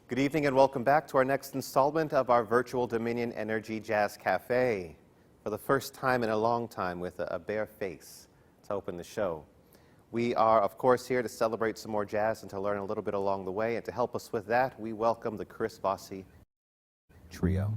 Good evening and welcome back to our next installment of our virtual Dominion Energy Jazz Café. For the first time in a long time with a bare face to open the show. We are, of course, here to celebrate some more jazz and to learn a little bit along the way. And to help us with that, we welcome the Chris Vasi Trio.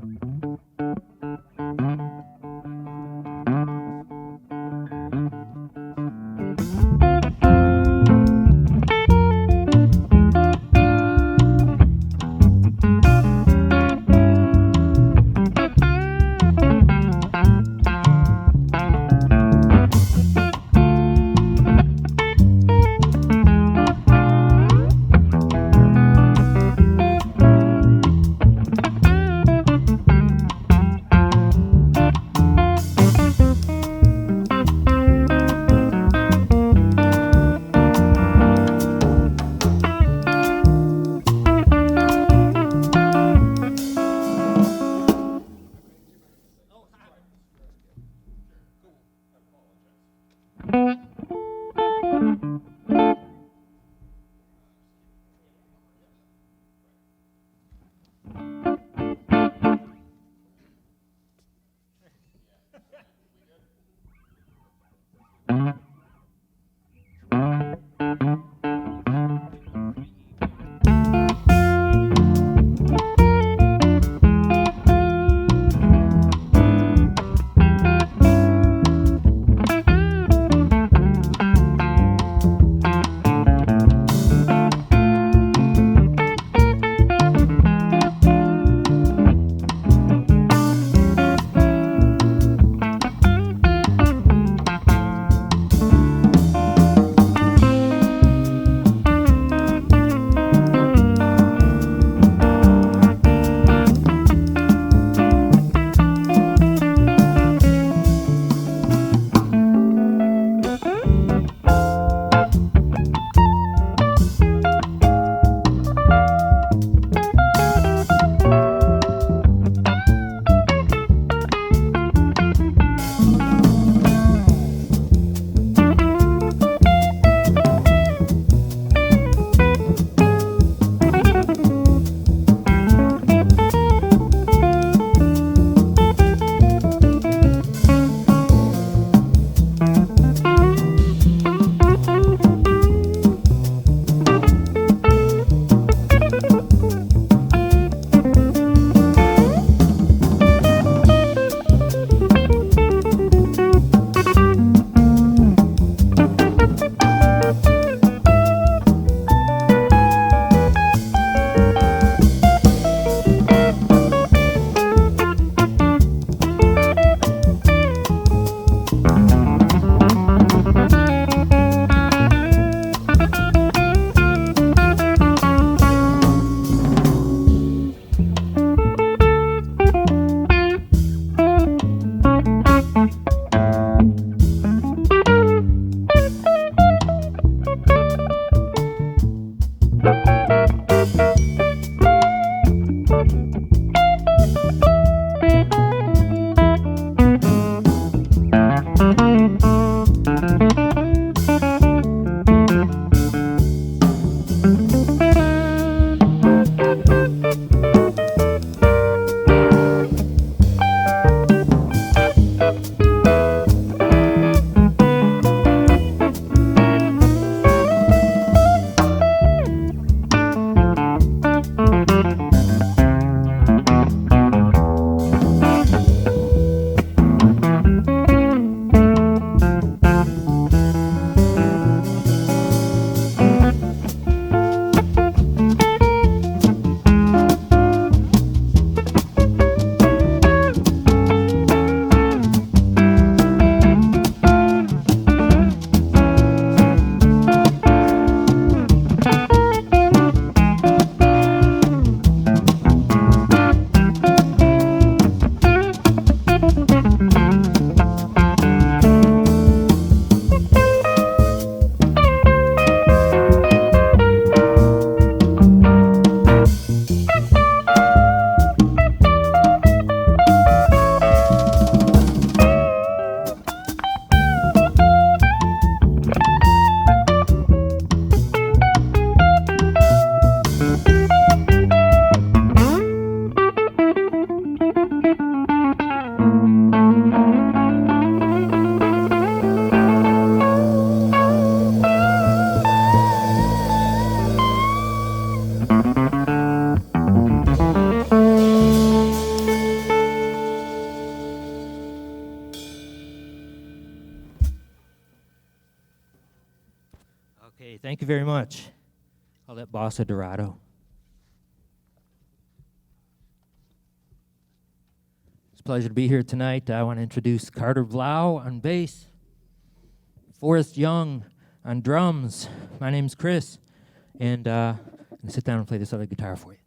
Okay, thank you very much. I'll let Bossa Dorado. It's a pleasure to be here tonight. I want to introduce Carter Blough on bass, Forrest Young on drums. My name's Chris, and I'm going to sit down and play this other guitar for you.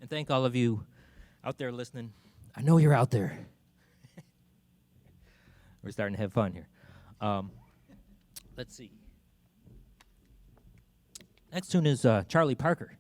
And thank all of you out there listening. I know you're out there. We're starting to have fun here. Let's see. Next tune is Charlie Parker.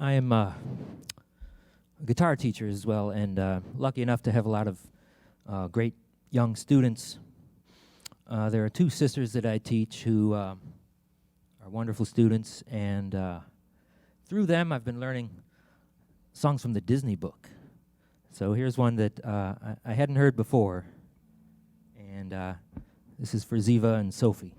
I am a guitar teacher as well, and lucky enough to have a lot of great young students. There are two sisters that I teach who are wonderful students, and through them I've been learning songs from the Disney book. So here's one that I hadn't heard before, And this is for Ziva and Sophie.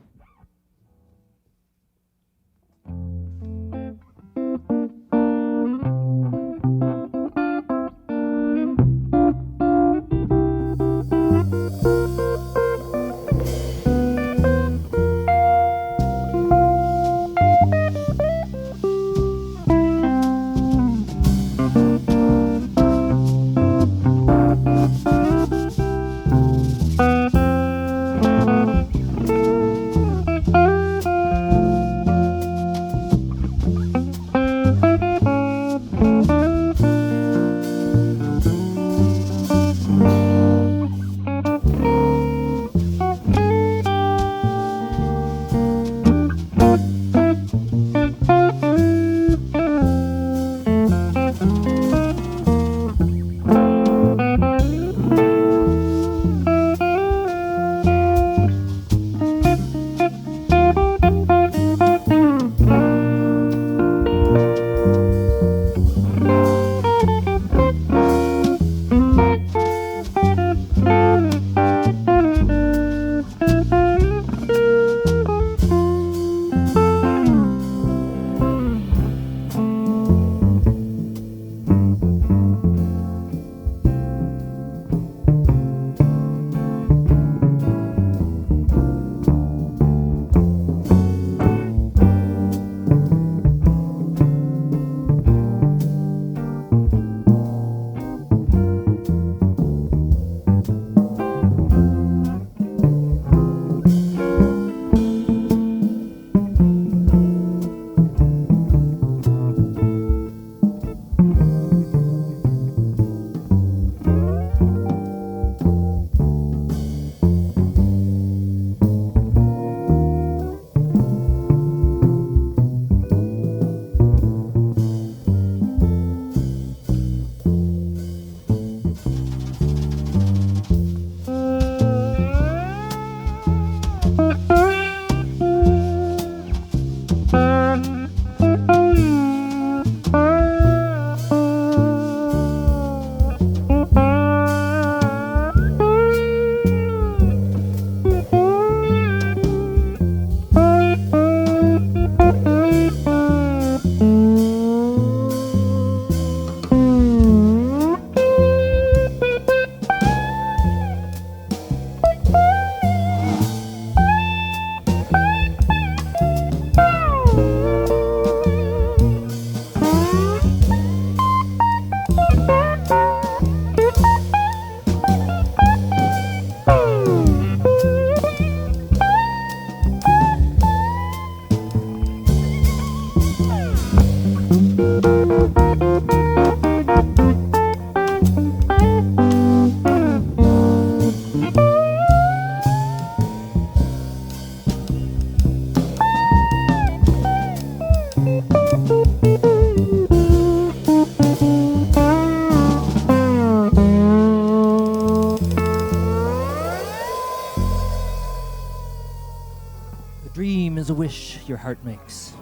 A wish your heart makes.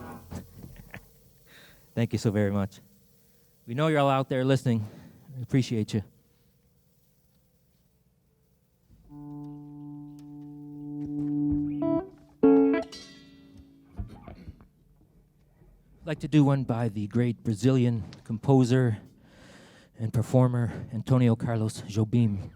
Thank you so very much. We know you're all out there listening. We appreciate you. I'd like to do one by the great Brazilian composer and performer Antonio Carlos Jobim.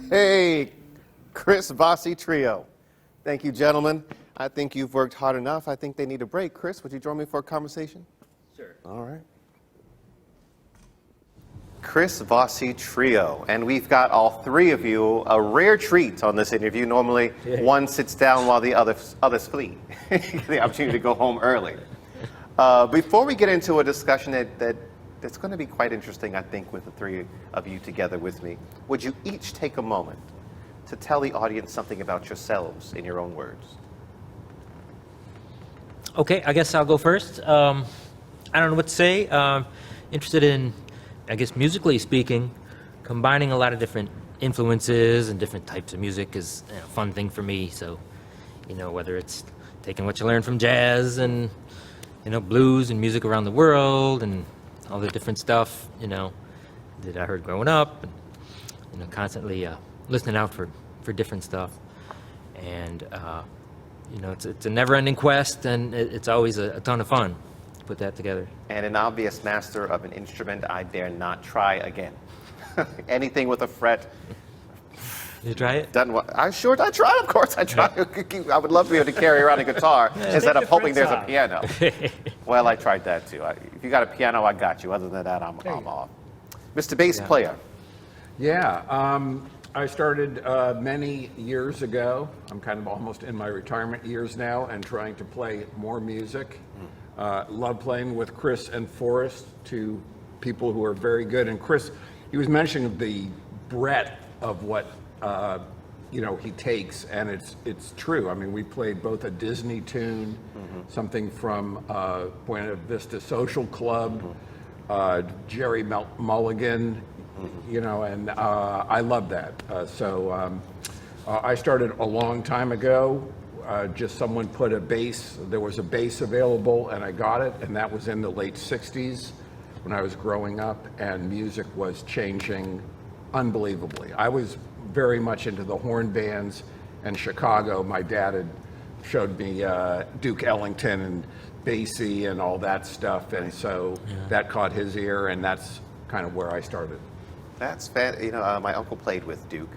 Hey, Chris Vasi Trio. Thank you, gentlemen. I think you've worked hard enough. I think they need a break. Chris, would you join me for a conversation? Sure. All right. Chris Vasi Trio. And we've got all three of you a rare treat on this interview. Normally, one sits down while the others flee. The opportunity to go home early. Before we get into a discussion that's going to be quite interesting, I think, with the three of you together with me, would you each take a moment to tell the audience something about yourselves in your own words? Okay, I guess I'll go first. I don't know what to say. Interested in, I guess, musically speaking, combining a lot of different influences and different types of music is a fun thing for me. So, whether it's taking what you learn from jazz and, blues and music around the world and all the different stuff, that I heard growing up, and, constantly listening out for different stuff. And, it's a never-ending quest, and it's always a ton of fun to put that together. And an obvious master of an instrument I dare not try again. Anything with a fret. You try it? Doesn't what? I tried, of course I tried. I would love to be able to carry around a guitar instead of hoping there's a piano. Well, I tried that too. If you got a piano, I got you. Other than that, I'm off. Mr. Bass Player. Yeah, I started many years ago. I'm kind of almost in my retirement years now and trying to play more music. Love playing with Chris and Forrest, two people who are very good. And Chris, he was mentioning the breadth of what he takes, and it's true. I mean, we played both a Disney tune, something from Buena Vista Social Club, Jerry Mulligan, and I love that. So I started a long time ago. Just someone put there was a bass available, and I got it, and that was in the late 60s when I was growing up, and music was changing unbelievably. I was very much into the horn bands in Chicago. My dad had showed me Duke Ellington and Basie and all that stuff, and so that caught his ear, and that's kind of where I started. That's my uncle played with Duke.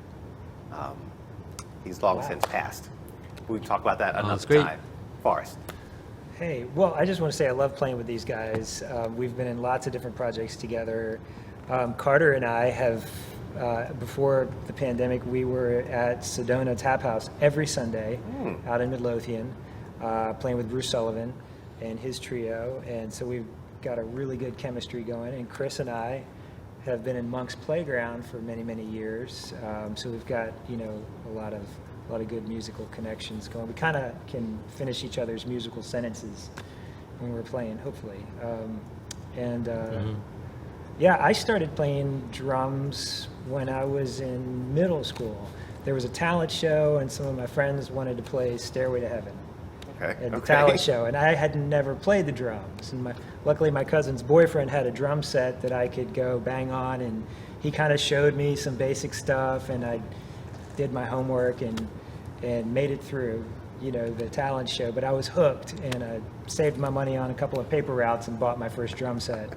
He's long since passed. We can talk about that another time. Forrest. Hey, well, I just want to say I love playing with these guys. We've been in lots of different projects together. Carter and I have, before the pandemic, we were at Sedona Tap House every Sunday out in Midlothian, playing with Bruce Sullivan and his trio. And so we've got a really good chemistry going. And Chris and I have been in Monk's Playground for many, many years. So we've got, a lot of good musical connections going. We kind of can finish each other's musical sentences when we're playing, hopefully. Yeah, I started playing drums when I was in middle school. There was a talent show, and some of my friends wanted to play Stairway to Heaven at the talent show, and I had never played the drums. And luckily, my cousin's boyfriend had a drum set that I could go bang on, and he kind of showed me some basic stuff, and I did my homework and made it through, the talent show. But I was hooked, and I saved my money on a couple of paper routes and bought my first drum set.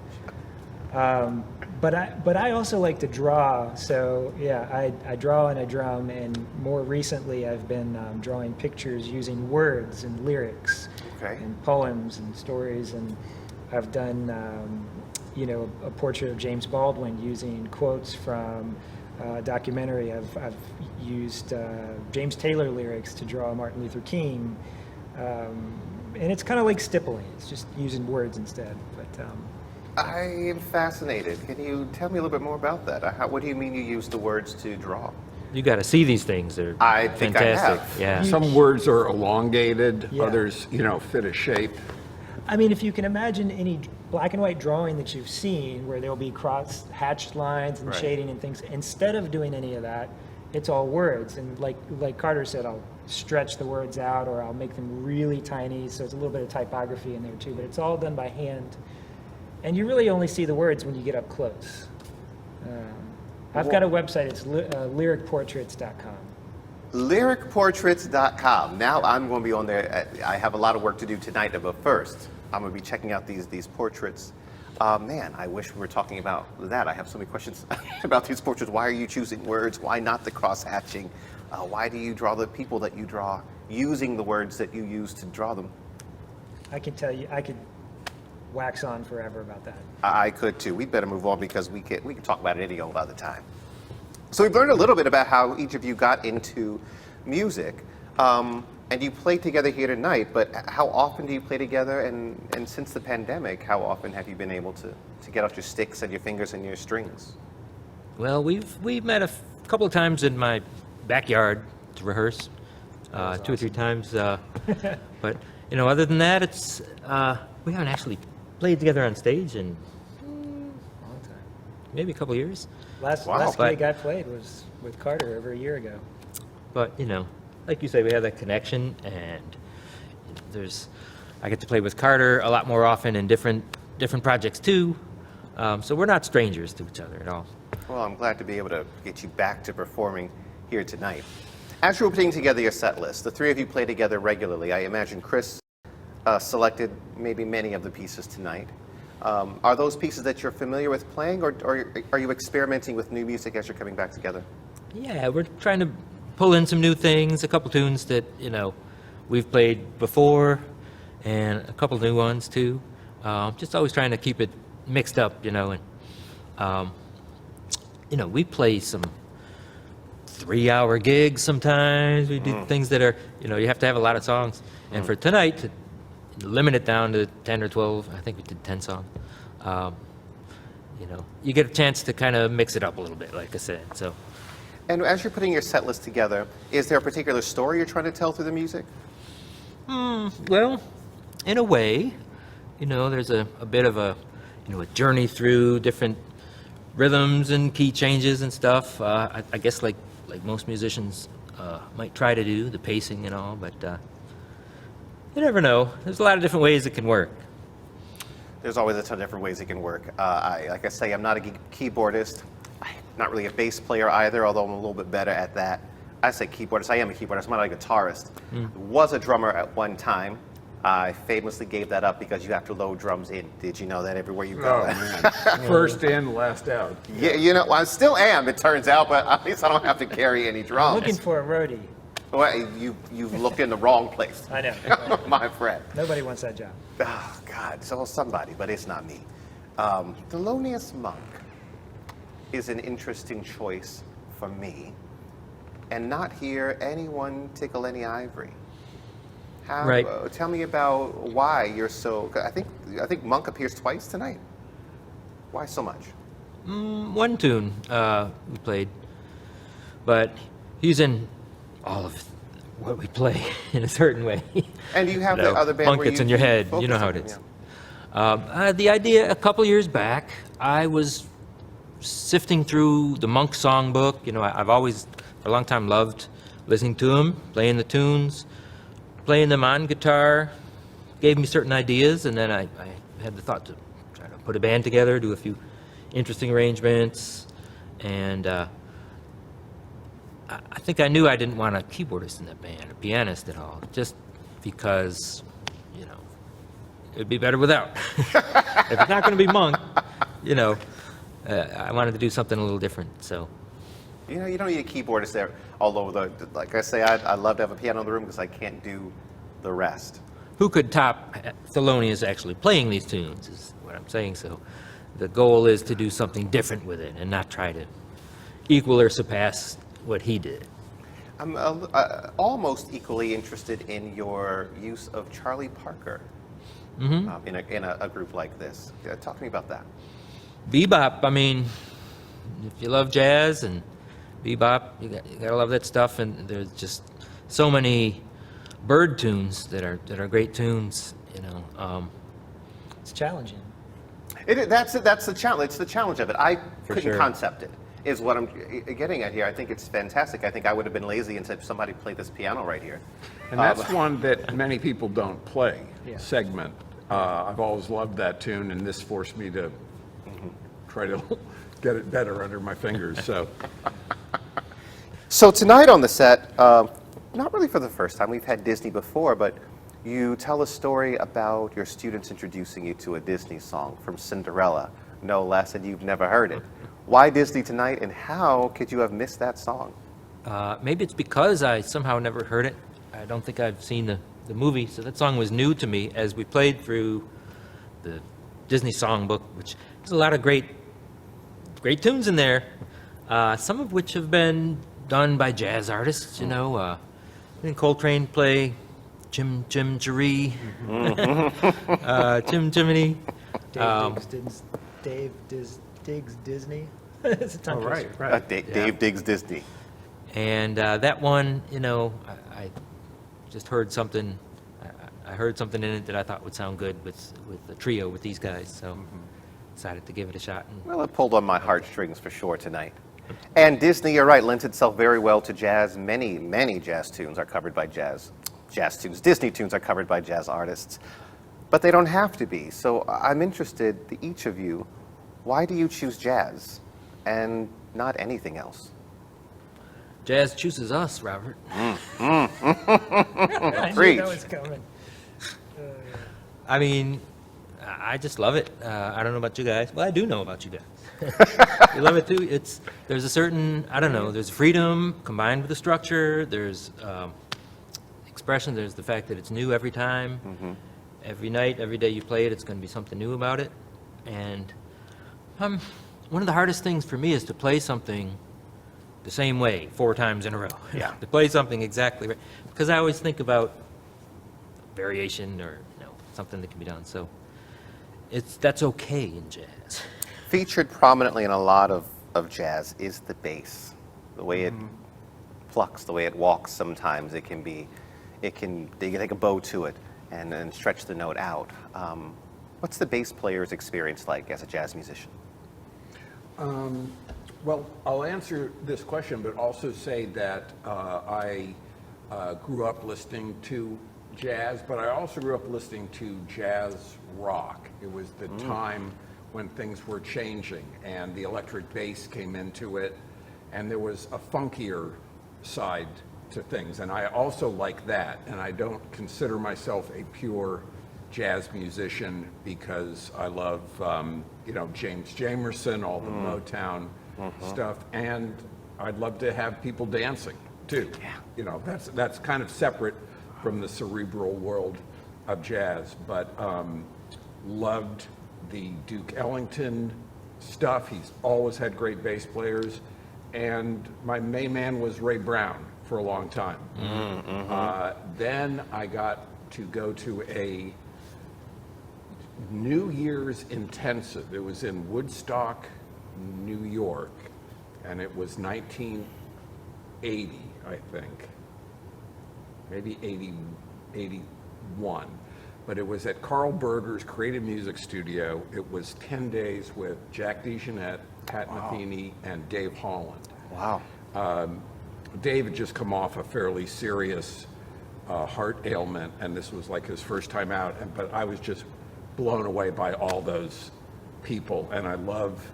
But I also like to draw, so yeah, I draw and I drum, and more recently I've been drawing pictures using words and lyrics and poems and stories, and I've done a portrait of James Baldwin using quotes from a documentary. I've used James Taylor lyrics to draw Martin Luther King, and it's kind of like stippling. It's just using words instead. But I am fascinated. Can you tell me a little bit more about that? What do you mean you use the words to draw? You got to see these things. They're I think fantastic. I have. Yeah. Some words are elongated, others, fit a shape. I mean, if you can imagine any black and white drawing that you've seen where there'll be cross hatched lines and shading and things, instead of doing any of that, it's all words. And like Carter said, I'll stretch the words out, or I'll make them really tiny, so it's a little bit of typography in there too, but it's all done by hand. And you really only see the words when you get up close. I've got a website, it's lyricportraits.com. Lyricportraits.com. Now I'm going to be on there. I have a lot of work to do tonight, but first, I'm going to be checking out these portraits Man, I wish we were talking about that. I have so many questions about these portraits. Why are you choosing words? Why not the cross-hatching? Why do you draw the people that you draw using the words that you use to draw them? I can tell you, I could wax on forever about that. I could too. We'd better move on because we can talk about it any old other time. So we've learned a little bit about how each of you got into music. And you played together here tonight, but how often do you play together? And since the pandemic, how often have you been able to get out your sticks and your fingers and your strings? Well, we've met a couple of times in my backyard to rehearse, 2 or 3 times. But other than that, it's we haven't actually played together on stage in Long time. maybe a couple of years. Last gig I played was with Carter over a year ago. But like you say, we have that connection, and I get to play with Carter a lot more often in different projects too. So we're not strangers to each other at all. Well, I'm glad to be able to get you back to performing here tonight. As you were putting together your set list, the three of you play together regularly. I imagine Chris selected maybe many of the pieces tonight. Are those pieces that you're familiar with playing, or are you experimenting with new music as you're coming back together? Yeah, we're trying to pull in some new things, a couple tunes that we've played before, and a couple new ones too. Just always trying to keep it mixed up, and we play some 3-hour gigs sometimes. We do things that are, you have to have a lot of songs. And for tonight, to limit it down to 10 or 12, I think we did 10 songs. You get a chance to kind of mix it up a little bit, like I said. So. And as you're putting your set list together, is there a particular story you're trying to tell through the music? Well, in a way, there's a bit of a journey through different rhythms and key changes and stuff. I guess like most musicians might try to do, the pacing and all, but you never know. There's a lot of different ways it can work. There's always a ton of different ways it can work. Like I say, I'm not a keyboardist. I'm not really a bass player either, although I'm a little bit better at that. I say keyboardist. I am a keyboardist. I'm not a guitarist. Was a drummer at one time. I famously gave that up because you have to load drums in. Did you know that everywhere you go? Oh, man. First in, last out. Yeah, I still am, it turns out, but at least I don't have to carry any drums. Looking for a roadie. Well, you've looked in the wrong place. I know. My friend. Nobody wants that job. Oh, God, so somebody, but it's not me. Thelonious Monk is an interesting choice for me, and not hear anyone tickle any ivory. Right. Tell me about why you're so. I think Monk appears twice tonight. Why so much? One tune we played, but he's in all of what we play in a certain way. And you have the other band Monk where gets in your head. focus You know how on it is. yeah. The idea a couple years back, I was sifting through the Monk songbook. I've always, for a long time, loved listening to him, playing the tunes, playing them on guitar. Gave me certain ideas, and then I had the thought to try to put a band together, do a few interesting arrangements, and I think I knew I didn't want a keyboardist in that band, a pianist at all, just because, it'd be better without. If it's not going to be Monk, I wanted to do something a little different, so. You don't need a keyboardist there. Although, like I say, I'd love to have a piano in the room because I can't do the rest. Who could top Thelonious actually playing these tunes is what I'm saying. So the goal is to do something different with it and not try to equal or surpass what he did. I'm almost equally interested in your use of Charlie Parker in a group like this. Talk to me about that. Bebop, I mean, if you love jazz and bebop, you gotta love that stuff, and there's just so many bird tunes that are great tunes, It's challenging. That's the challenge. It's the challenge of it. I couldn't sure. concept it, is what I'm getting at here. I think it's fantastic. I think I would have been lazy and said, somebody play this piano right here. And that's one that many people don't play, Yeah. Segment. I've always loved that tune, and this forced me to try to get it better under my fingers. So tonight on the set, not really for the first time, we've had Disney before, but You tell a story about your students introducing you to a Disney song from Cinderella, no less, and you've never heard it. Why Disney tonight, and how could you have missed that song? Maybe it's because I somehow never heard it. I don't think I've seen the movie, so that song was new to me as we played through the Disney songbook, which has a lot of great tunes in there, some of which have been done by jazz artists, you know. Didn't Coltrane play Jim Jaree, Jim Jiminy? Dave Diggs Disney. It's a tongue twister. Right. Dave Diggs Disney. And that one, you know, I just heard something. I heard something in it that I thought would sound good with the trio with these guys. So decided to give it a shot. And Well, it pulled on my heartstrings for sure tonight. And Disney, you're right, lends itself very well to jazz. Many jazz tunes are covered by jazz tunes. Disney tunes are covered by jazz artists, but they don't have to be. So I'm interested, each of you, why do you choose jazz and not anything else? jazz chooses us, Robert. I knew Preach. that was coming. I mean, I just love it. I don't know about you guys. Well, I do know about you guys. You love it too. There's a certain, I don't know, there's freedom combined with the structure. There's expression. There's the fact that it's new every time. Every night, every day you play it, it's going to be something new about it. And one of the hardest things for me is to play something the same way 4 times in a row. Yeah. To play something exactly right. Because I always think about variation or something that can be done. So that's okay in jazz. Featured prominently in a lot of jazz is the bass. The way it plucks, the way it walks sometimes, they can take a bow to it and stretch the note out. What's the bass player's experience like as a jazz musician? Well, I'll answer this question, but also say that I grew up listening to jazz, but I also grew up listening to jazz rock. It was the time when things were changing and the electric bass came into it, and there was a funkier side to things, and I also like that. And I don't consider myself a pure jazz musician because I love James Jamerson, all the Motown stuff, and I'd love to have people dancing too. That's kind of separate from the cerebral world of jazz, but loved the Duke Ellington stuff. He's always had great bass players, and my main man was Ray Brown for a long time. Then I got to go to a New Year's intensive. It was in Woodstock, New York, and it was 1980, I think. Maybe 81. But it was at Carl Berger's Creative Music Studio. It was 10 days with Jack DeJohnette, Pat Metheny, and Dave Holland. Wow. Dave had just come off a fairly serious heart ailment, and this was like his first time out, but I was just blown away by all those people, and I love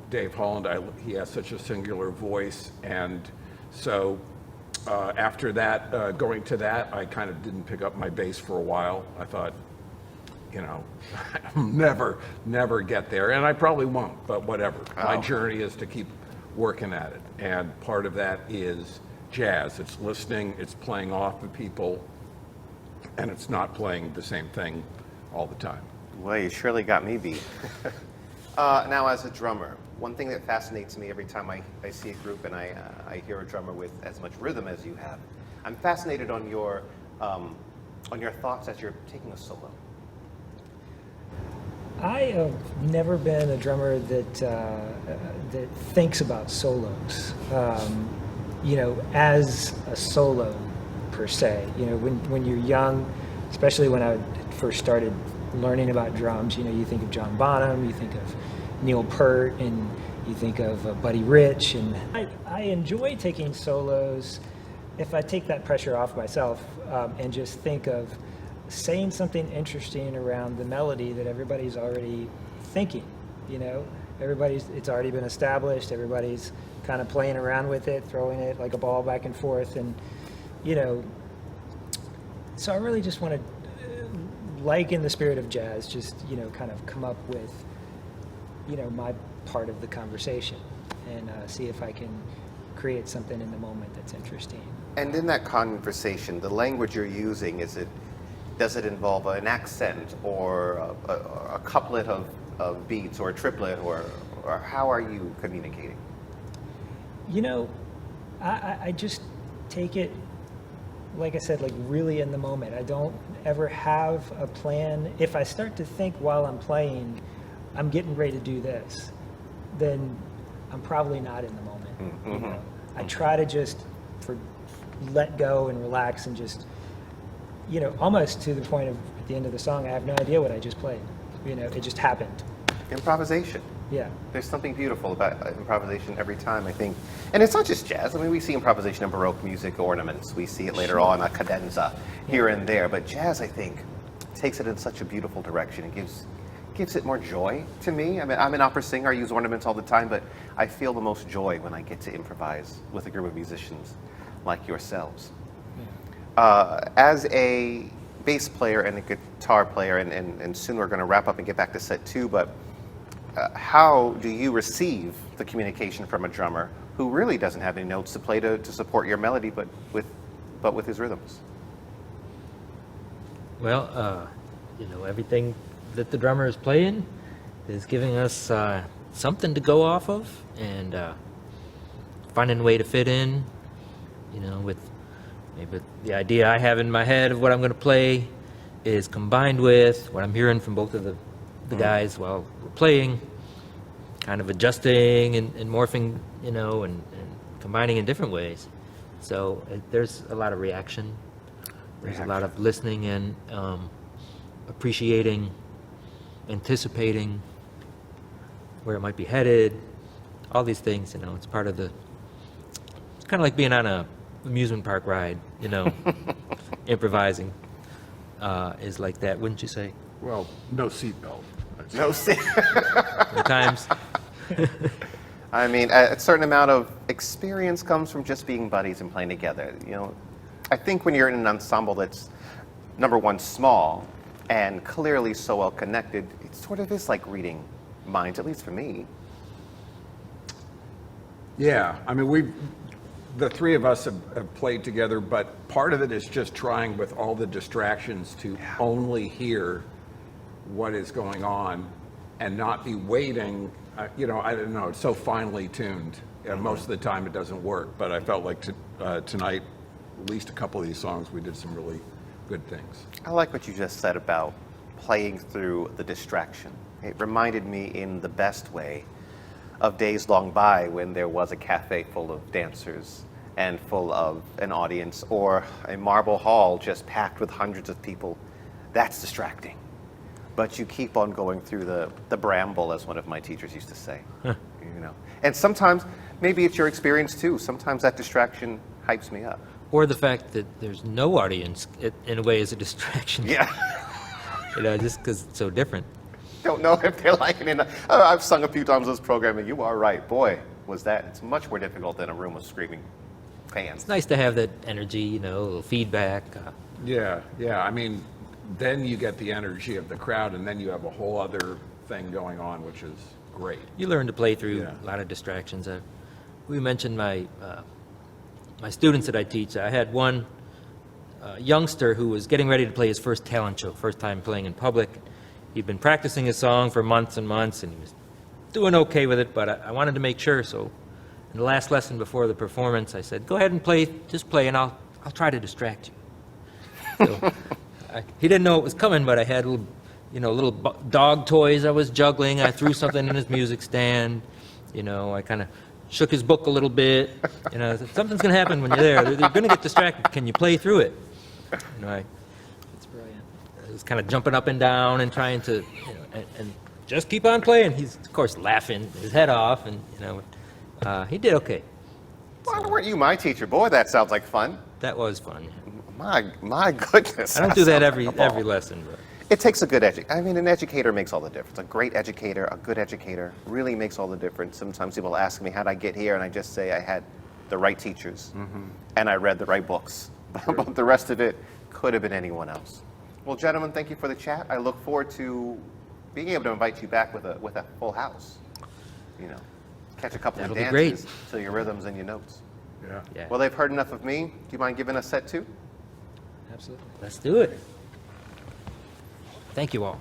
Dave Holland. He has such a singular voice, and so after that, going to that, I kind of didn't pick up my bass for a while. I thought, never get there, and I probably won't, but whatever. My journey is to keep working at it, and part of that is jazz. It's listening, it's playing off of people, and it's not playing the same thing all the time. Well, you surely got me beat. Now, as a drummer, one thing that fascinates me every time I see a group and I hear a drummer with as much rhythm as you have, I'm fascinated on your thoughts as you're taking a solo. I have never been a drummer that thinks about solos, as a solo per se. When you're young, especially when I first started learning about drums, you think of John Bonham, you think of Neil Peart, and you think of Buddy Rich, and I enjoy taking solos if I take that pressure off myself and just think of saying something interesting around the melody that everybody's already thinking. It's already been established. Everybody's kind of playing around with it, throwing it like a ball back and forth, and so I really just want to like in the spirit of jazz, just, kind of come up with, my part of the conversation and see if I can create something in the moment that's interesting. And in that conversation, the language you're using, does it involve an accent or a couplet of beats or a triplet, or how are you communicating? I just take it, like I said, like really in the moment. I don't ever have a plan. If I start to think while I'm playing, I'm getting ready to do this, then I'm probably not in the moment. Mm-hmm. I try to just let go and relax and just, almost to the point of at the end of the song, I have no idea what I just played. It just happened. Improvisation. Yeah. There's something beautiful about improvisation every time, I think. And it's not just jazz. I mean, we see improvisation in Baroque music, ornaments. We see it later on, a cadenza here and there. But jazz, I think, takes it in such a beautiful direction. It gives it more joy to me. I mean, I'm an opera singer. I use ornaments all the time, but I feel the most joy when I get to improvise with a group of musicians like yourselves. As a bass player and a guitar player, and soon we're going to wrap up and get back to set 2, but how do you receive the communication from a drummer who really doesn't have any notes to play to support your melody, but with his rhythms? Well, everything that the drummer is playing is giving us something to go off of, and finding a way to fit in, with maybe the idea I have in my head of what I'm going to play is combined with what I'm hearing from both of the guys while we're playing, kind of adjusting and morphing, and combining in different ways. So there's a lot of reaction. There's a lot of listening and appreciating, anticipating where it might be headed, all these things, it's part of it's kind of like being on a amusement park ride, improvising is like that, wouldn't you say? Well, no seatbelt. No, Sometimes. I mean, a certain amount of experience comes from just being buddies and playing together. I think when you're in an ensemble that's, number one, small and clearly so well connected, it sort of is like reading minds, at least for me. Yeah, I mean, the three of us have played together, but part of it is just trying with all the distractions to only hear what is going on and not be waiting. I don't know, it's so finely tuned. And most of the time it doesn't work, but I felt like tonight, at least a couple of these songs, we did some really good things. I like what you just said about playing through the distraction. It reminded me in the best way of days long by when there was a cafe full of dancers and full of an audience, or a marble hall just packed with hundreds of people. That's distracting. But you keep on going through the bramble, as one of my teachers used to say. And sometimes, maybe it's your experience too, sometimes that distraction hypes me up. Or the fact that there's no audience, in a way, is a distraction. Yeah. Just because it's so different. Don't know if they're liking it. I've sung a few times this program, and you are right. Boy, it's much more difficult than a room of screaming fans. It's nice to have that energy, a little feedback. Yeah. I mean, then you get the energy of the crowd, and then you have a whole other thing going on, which is great. You learn to play through a lot of distractions. We mentioned my students that I teach. I had one youngster who was getting ready to play his first talent show, first time playing in public. He'd been practicing his song for months and months, and he was doing okay with it, but I wanted to make sure. So in the last lesson before the performance, I said, go ahead and play, just play, and I'll try to distract you. So he didn't know it was coming, but I had little dog toys I was juggling. I threw something in his music stand. I kind of shook his book a little bit. Something's going to happen when you're there. They're going to get distracted. Can you play through it? That's brilliant. I was kind of jumping up and down and trying to, and just keep on playing. He's, of course, laughing his head off, and, he did okay. Why weren't you my teacher? Boy, that sounds like fun. That was fun. My goodness. I don't do that sounds every like a ball. lesson, but It takes a good an educator makes all the difference. A great educator, a good educator really makes all the difference. Sometimes people ask me, how'd I get here? And I just say I had the right teachers and I read the right books. But the rest of it could have been anyone else. Well, gentlemen, thank you for the chat. I look forward to being able to invite you back with a full house. You know, catch a couple That'll of be great. dances to your rhythms and your notes. Yeah. Yeah. Well, they've heard enough of me. Do you mind giving us set 2? Absolutely. Let's do it. Thank you all.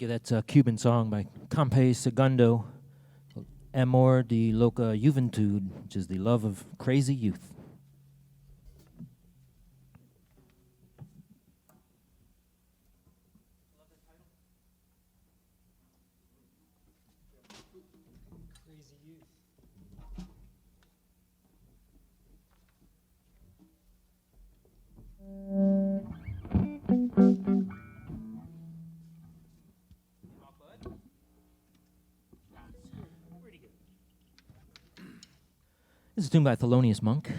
that's a Cuban song by Campe Segundo, Amor de Loca Juventud, which is the love of crazy youth. Crazy youth. This is a tune by Thelonious Monk.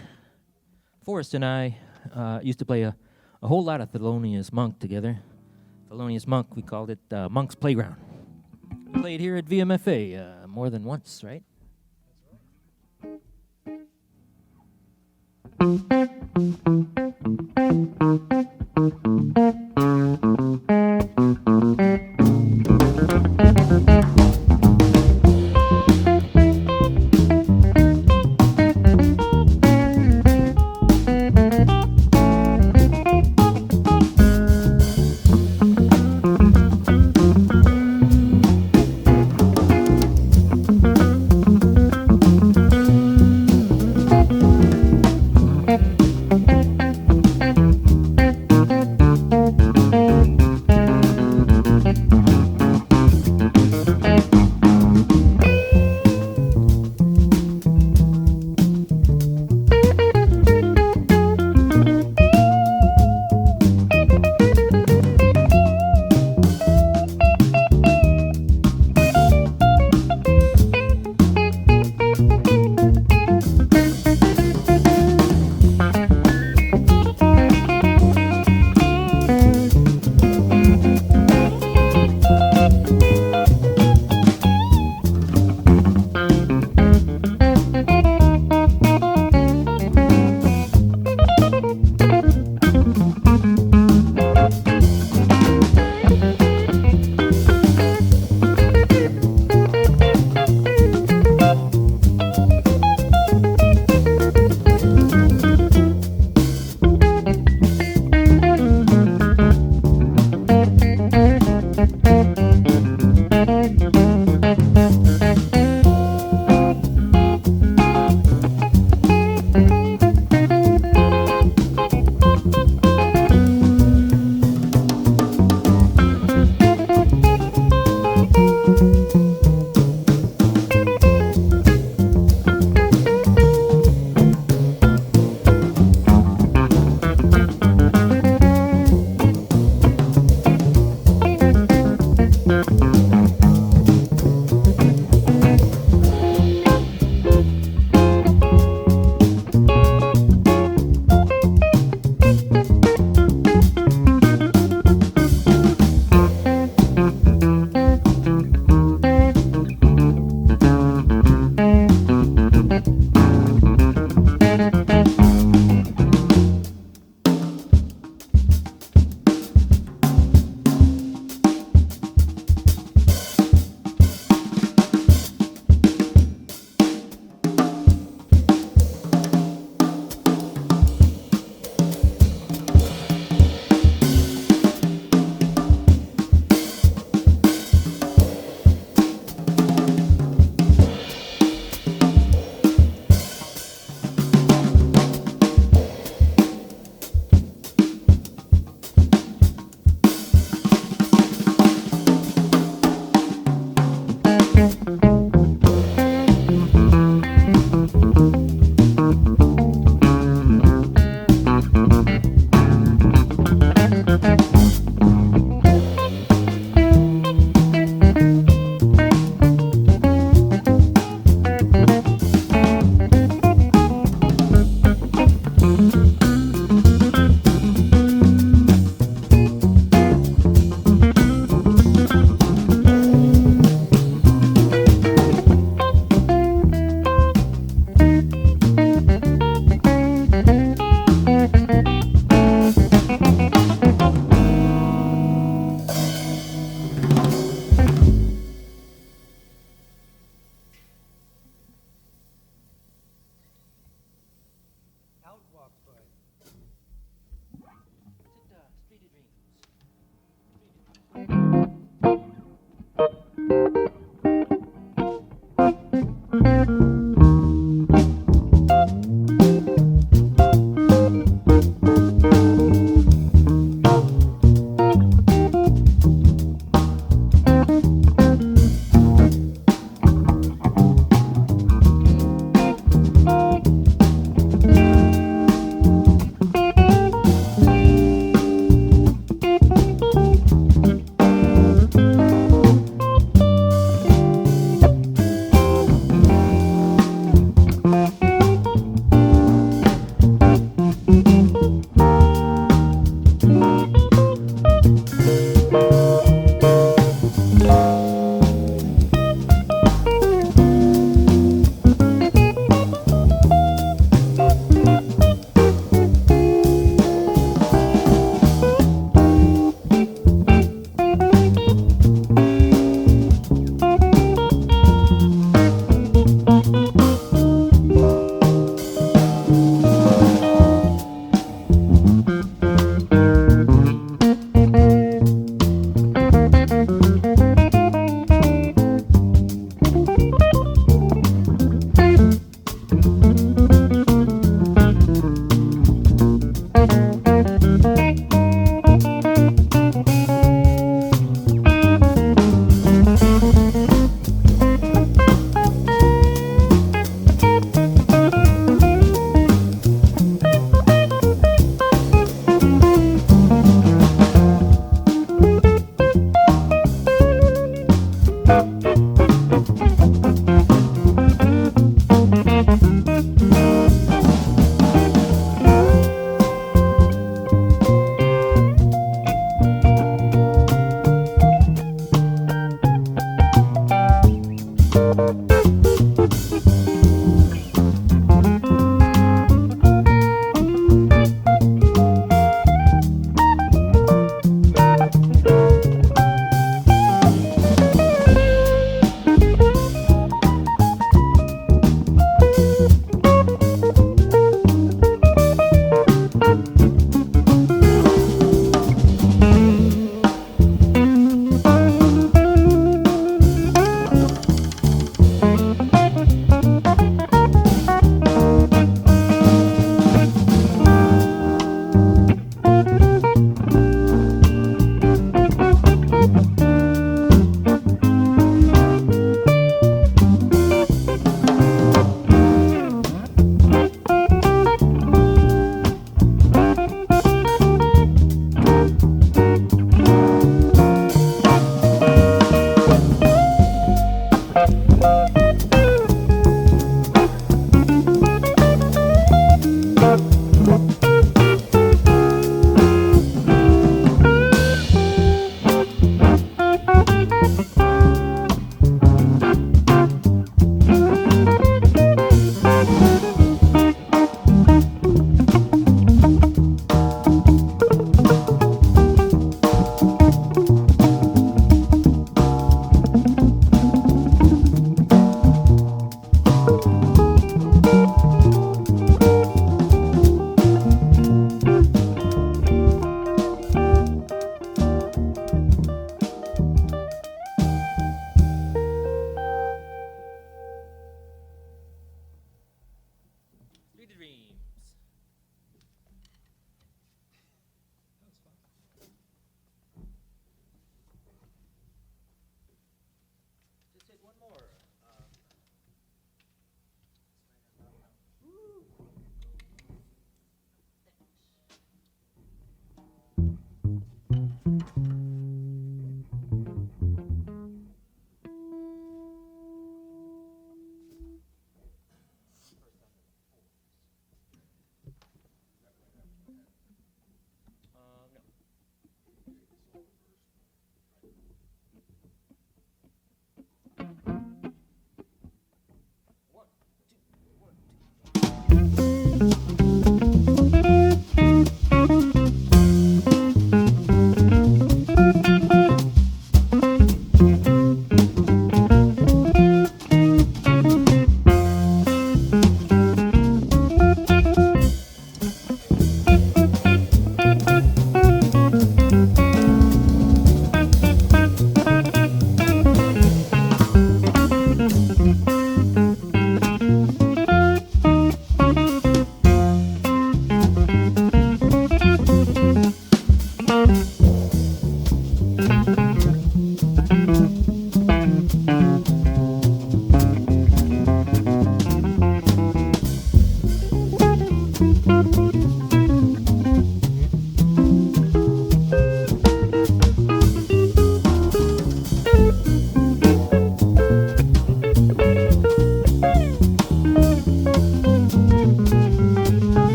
Forrest and I used to play a whole lot of Thelonious Monk together. Thelonious Monk, we called it Monk's Playground. We played here at VMFA more than once, right?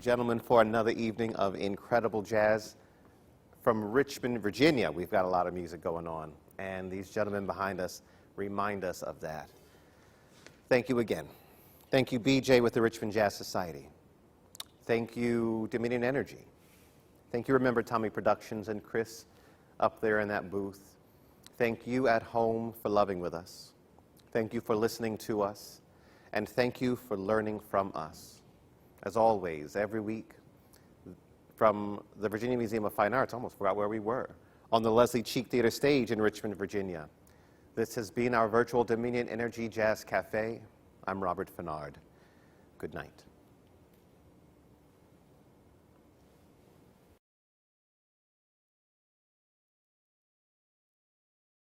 gentlemen, for another evening of incredible jazz. From Richmond, Virginia, we've got a lot of music going on, and these gentlemen behind us remind us of that. Thank you again. Thank you, BJ, with the Richmond Jazz Society. Thank you, Dominion Energy. Thank you, Remember Tommy Productions, and Chris up there in that booth. Thank you at home for loving with us. Thank you for listening to us. And thank you for learning from us. As always, every week, from the Virginia Museum of Fine Arts, almost forgot where we were, on the Leslie Cheek Theater stage in Richmond, Virginia. This has been our virtual Dominion Energy Jazz Cafe. I'm Robert Fennard. Good night.